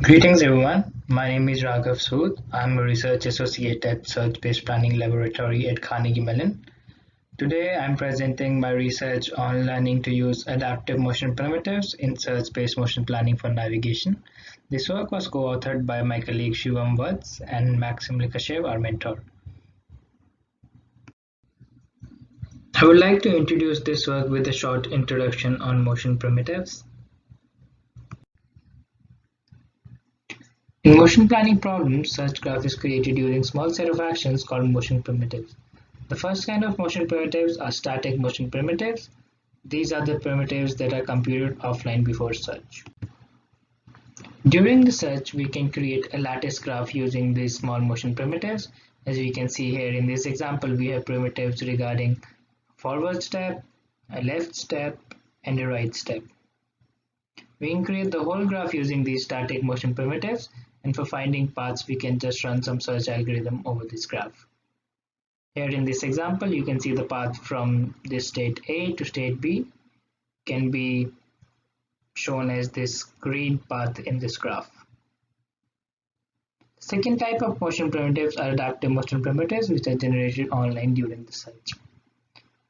Greetings everyone, my name is Raghav Sood. I'm a research associate at Search-Based Planning Laboratory at Carnegie Mellon. Today I'm presenting my research on learning to use adaptive motion primitives in search-based motion planning for navigation. This work was co-authored by my colleague Shivam Vats and Maxim Likashev, our mentor. I would like to introduce this work with a short introduction on motion primitives. In motion planning problems, such graph is created using small set of actions called motion primitives. The first kind of motion primitives are static motion primitives. These are the primitives that are computed offline before search. During the search, we can create a lattice graph using these small motion primitives. As we can see here in this example, we have primitives regarding forward step, a left step, and a right step. We can create the whole graph using these static motion primitives, and for finding paths, we can just run some search algorithm over this graph. Here in this example, you can see the path from this state A to state B can be shown as this green path in this graph. Second type of motion primitives are adaptive motion primitives, which are generated online during the search.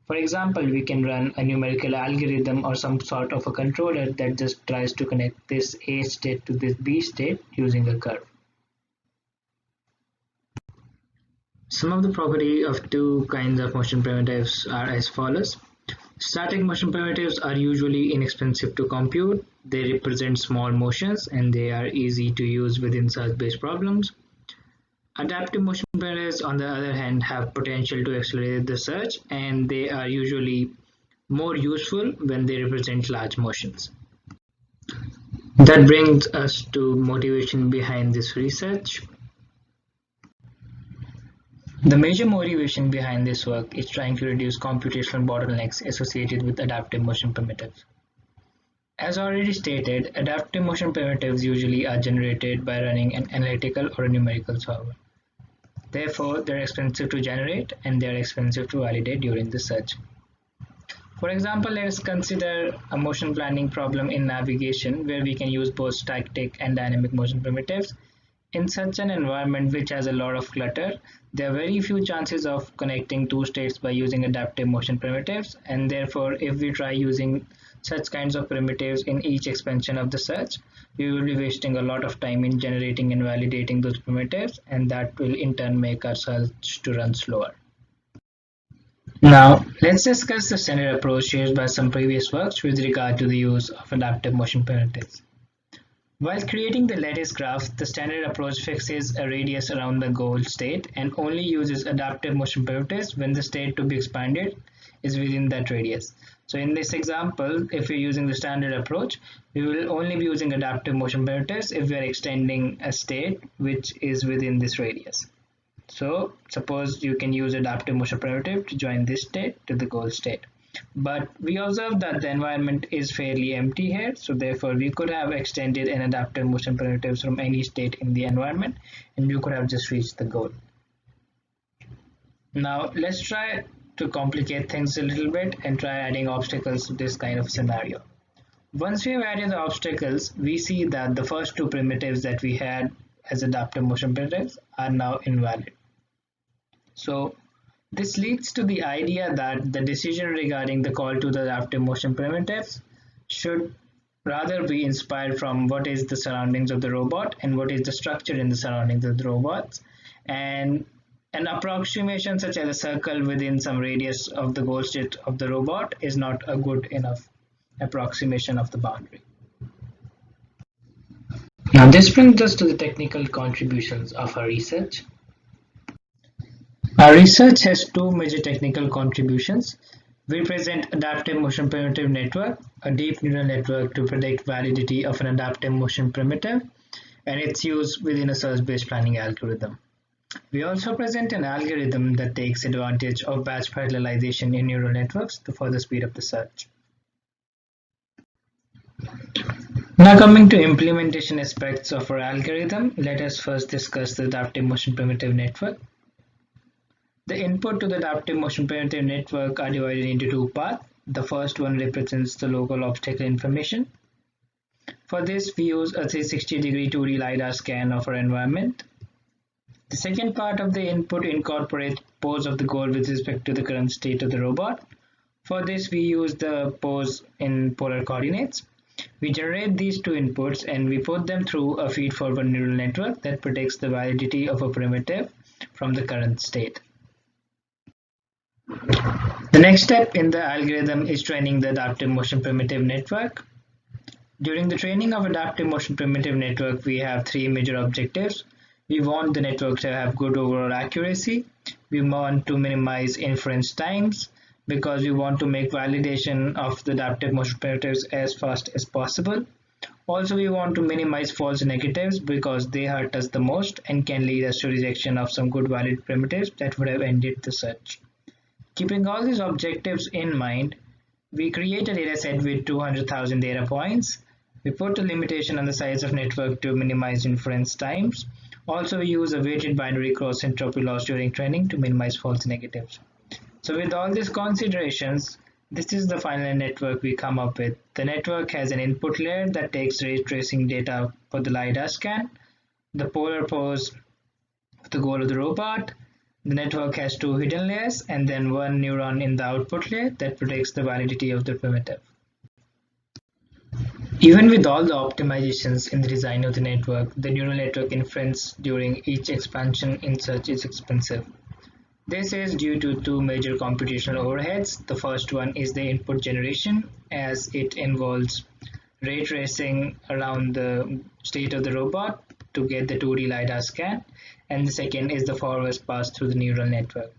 For example, we can run a numerical algorithm or some sort of a controller that just tries to connect this A state to this B state using a curve. Some of the properties of two kinds of motion primitives are as follows. Static motion primitives are usually inexpensive to compute. They represent small motions and they are easy to use within search-based problems. Adaptive motion primitives, on the other hand, have potential to accelerate the search, and they are usually more useful when they represent large motions. That brings us to motivation behind this research. The major motivation behind this work is trying to reduce computational bottlenecks associated with adaptive motion primitives. As already stated, adaptive motion primitives usually are generated by running an analytical or a numerical solver. Therefore, they're expensive to generate and they're expensive to validate during the search. For example, let us consider a motion planning problem in navigation where we can use both static and dynamic motion primitives. In such an environment which has a lot of clutter, there are very few chances of connecting two states by using adaptive motion primitives, and therefore if we try using such kinds of primitives in each expansion of the search, we will be wasting a lot of time in generating and validating those primitives, and that will in turn make our search to run slower. Now, let's discuss the standard approach used by some previous works with regard to the use of adaptive motion primitives. While creating the lattice graph, the standard approach fixes a radius around the goal state and only uses adaptive motion primitives when the state to be expanded is within that radius. So in this example, if we're using the standard approach, we will only be using adaptive motion primitives if we are extending a state which is within this radius. So suppose you can use adaptive motion primitive to join this state to the goal state. But we observe that the environment is fairly empty here, so therefore we could have extended an adaptive motion primitives from any state in the environment and you could have just reached the goal. Now let's try to complicate things a little bit and try adding obstacles to this kind of scenario. Once we have added the obstacles, we see that the first two primitives that we had as adaptive motion primitives are now invalid. So this leads to the idea that the decision regarding the call to the adaptive motion primitives should rather be inspired from what is the surroundings of the robot and what is the structure in the surroundings of the robots, and an approximation such as a circle within some radius of the goal state of the robot is not a good enough approximation of the boundary. Now this brings us to the technical contributions of our research. Our research has two major technical contributions. We present adaptive motion primitive network, a deep neural network to predict validity of an adaptive motion primitive and its use within a search-based planning algorithm. We also present an algorithm that takes advantage of batch parallelization in neural networks to further speed up the search. Now coming to implementation aspects of our algorithm, let us first discuss the adaptive motion primitive network. The input to the adaptive motion primitive network are divided into two paths. The first one represents the local obstacle information. For this, we use a 360-degree 2D LiDAR scan of our environment. The second part of the input incorporates pose of the goal with respect to the current state of the robot. For this, we use the pose in polar coordinates. We generate these two inputs and we put them through a feed-forward neural network that predicts the validity of a primitive from the current state. The next step in the algorithm is training the adaptive motion primitive network. During the training of adaptive motion primitive network, we have three major objectives. We want the network to have good overall accuracy. We want to minimize inference times because we want to make validation of the adaptive motion primitives as fast as possible. Also, we want to minimize false negatives because they hurt us the most and can lead us to rejection of some good valid primitives that would have ended the search. Keeping all these objectives in mind, we create a dataset with 200,000 data points. We put a limitation on the size of network to minimize inference times. Also, we use a weighted binary cross entropy loss during training to minimize false negatives. So with all these considerations, this is the final network we come up with. The network has an input layer that takes ray tracing data for the LiDAR scan, the polar pose of the goal of the robot. The network has two hidden layers and then one neuron in the output layer that predicts the validity of the primitive. Even with all the optimizations in the design of the network, the neural network inference during each expansion in search is expensive. This is due to two major computational overheads. The first one is the input generation, as it involves ray tracing around the state of the robot to get the 2D LiDAR scan, and the second is the forward pass through the neural network.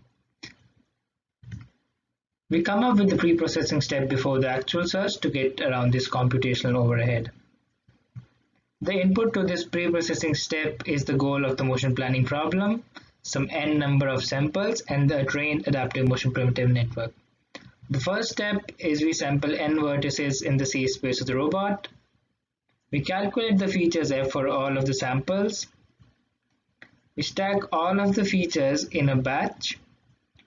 We come up with the pre-processing step before the actual search to get around this computational overhead. The input to this pre-processing step is the goal of the motion planning problem, some n number of samples, and the trained adaptive motion primitive network. The first step is we sample n vertices in the C space of the robot. We calculate the features f for all of the samples. We stack all of the features in a batch.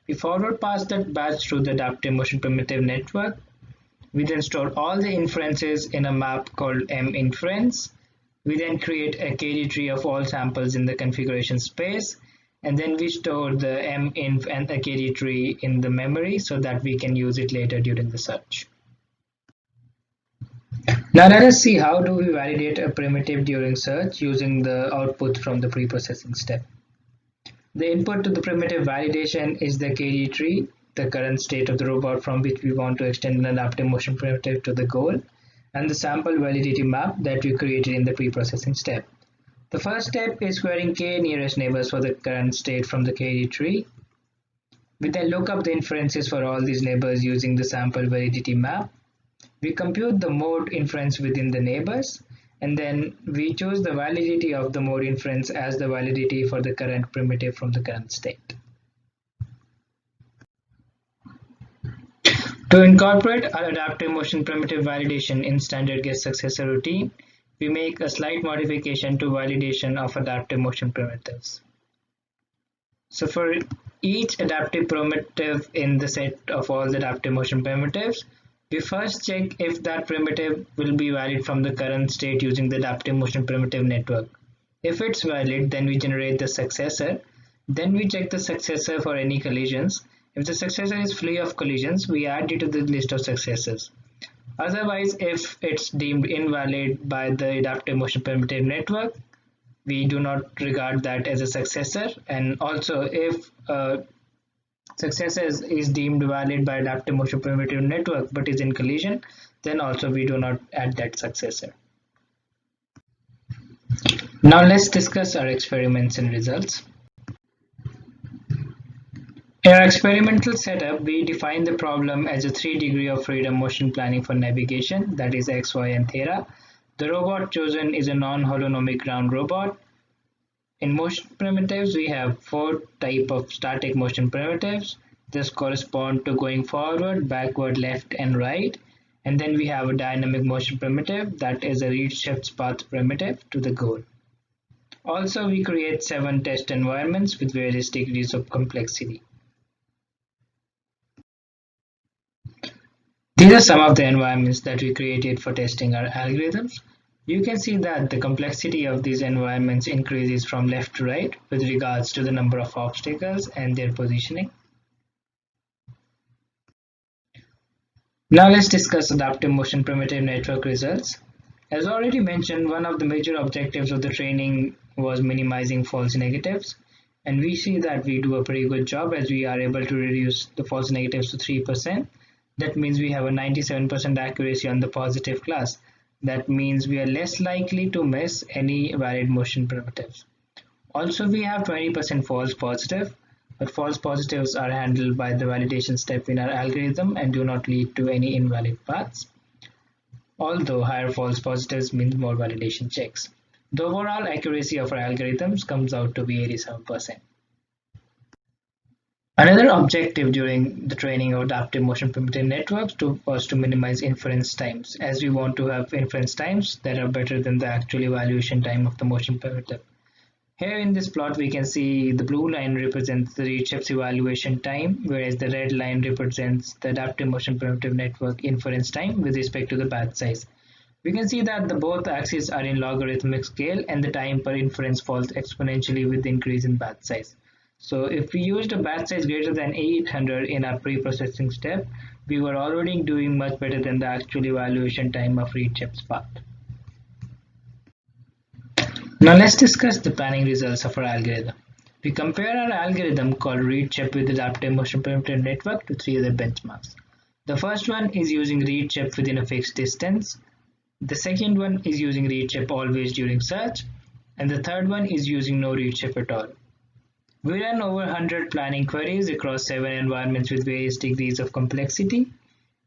We forward pass that batch through the adaptive motion primitive network. We then store all the inferences in a map called minference. We then create a KD tree of all samples in the configuration space, and then we store the minf and a KD tree in the memory so that we can use it later during the search. Now let us see how do we validate a primitive during search using the output from the pre-processing step. The input to the primitive validation is the KD tree, the current state of the robot from which we want to extend an adaptive motion primitive to the goal, and the sample validity map that we created in the pre-processing step. The first step is querying k nearest neighbors for the current state from the KD tree. We then look up the inferences for all these neighbors using the sample validity map. We compute the mode inference within the neighbors, and then we choose the validity of the mode inference as the validity for the current primitive from the current state. To incorporate our adaptive motion primitive validation in standard guess successor routine, we make a slight modification to validation of adaptive motion primitives. So for each adaptive primitive in the set of all the adaptive motion primitives, we first check if that primitive will be valid from the current state using the adaptive motion primitive network. If it's valid, then we generate the successor. Then we check the successor for any collisions. If the successor is free of collisions, we add it to the list of successors. Otherwise, if it's deemed invalid by the adaptive motion primitive network, we do not regard that as a successor. And also, if successor is deemed valid by adaptive motion primitive network but is in collision, then also we do not add that successor. Now let's discuss our experiments and results. In our experimental setup, we define the problem as a 3 degree of freedom motion planning for navigation, that is X, Y, and theta. The robot chosen is a non-holonomic ground robot. In motion primitives, we have 4 types of static motion primitives. This correspond to going forward, backward, left, and right. And then we have a dynamic motion primitive that is a read shifts path primitive to the goal. Also, we create 7 test environments with various degrees of complexity. These are some of the environments that we created for testing our algorithms. You can see that the complexity of these environments increases from left to right with regards to the number of obstacles and their positioning. Now let's discuss adaptive motion primitive network results. As already mentioned, one of the major objectives of the training was minimizing false negatives, and we see that we do a pretty good job as we are able to reduce the false negatives to 3%. That means we have a 97% accuracy on the positive class. That means we are less likely to miss any valid motion primitives. Also, we have 20% false positive, but false positives are handled by the validation step in our algorithm and do not lead to any invalid paths. Although higher false positives means more validation checks. The overall accuracy of our algorithms comes out to be 87%. Another objective during the training of adaptive motion primitive networks was to minimize inference times, as we want to have inference times that are better than the actual evaluation time of the motion primitive. Here in this plot we can see the blue line represents the ReadShift's evaluation time, whereas the red line represents the adaptive motion primitive network inference time with respect to the batch size. We can see that the both axes are in logarithmic scale and the time per inference falls exponentially with the increase in batch size. So if we used a batch size greater than 800 in our pre-processing step, we were already doing much better than the actual evaluation time of ReadShift's path. Now let's discuss the planning results of our algorithm. We compare our algorithm called ReadShift with adaptive motion primitive network to three other benchmarks. The first one is using ReadShift within a fixed distance. The second one is using ReadShift always during search. And the third one is using no ReadShift at all. We ran over 100 planning queries across 7 environments with various degrees of complexity.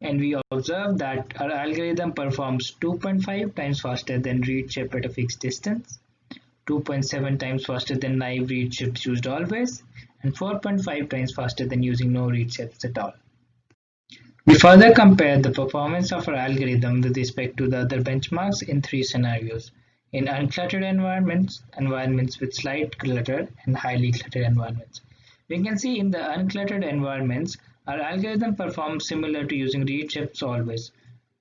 And we observed that our algorithm performs 2.5 times faster than ReadShift at a fixed distance, 2.7 times faster than naive ReadShifts used always, and 4.5 times faster than using no ReadShifts at all. We further compared the performance of our algorithm with respect to the other benchmarks in 3 scenarios: in uncluttered environments, environments with slight clutter, and highly cluttered environments. We can see in the uncluttered environments, our algorithm performs similar to using ReadShifts always,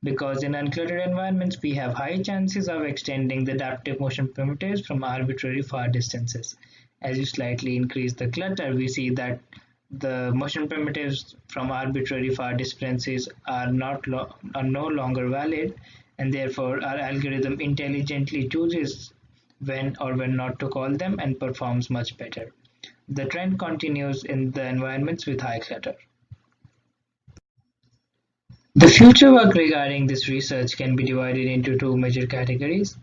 because in uncluttered environments we have high chances of extending the adaptive motion primitives from arbitrary far distances. As you slightly increase the clutter, we see that the motion primitives from arbitrary far distances are no longer valid, and therefore our algorithm intelligently chooses when or when not to call them and performs much better. The trend continues in the environments with high clutter. The future work regarding this research can be divided into 2 major categories.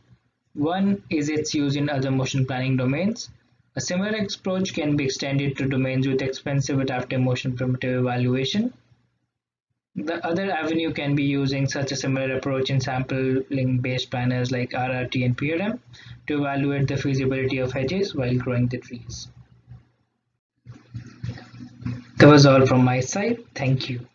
One is its use in other motion planning domains. A similar approach can be extended to domains with expensive adaptive motion primitive evaluation. The other avenue can be using such a similar approach in sampling-based planners like RRT and PRM to evaluate the feasibility of hedges while growing the trees. That was all from my side. Thank you.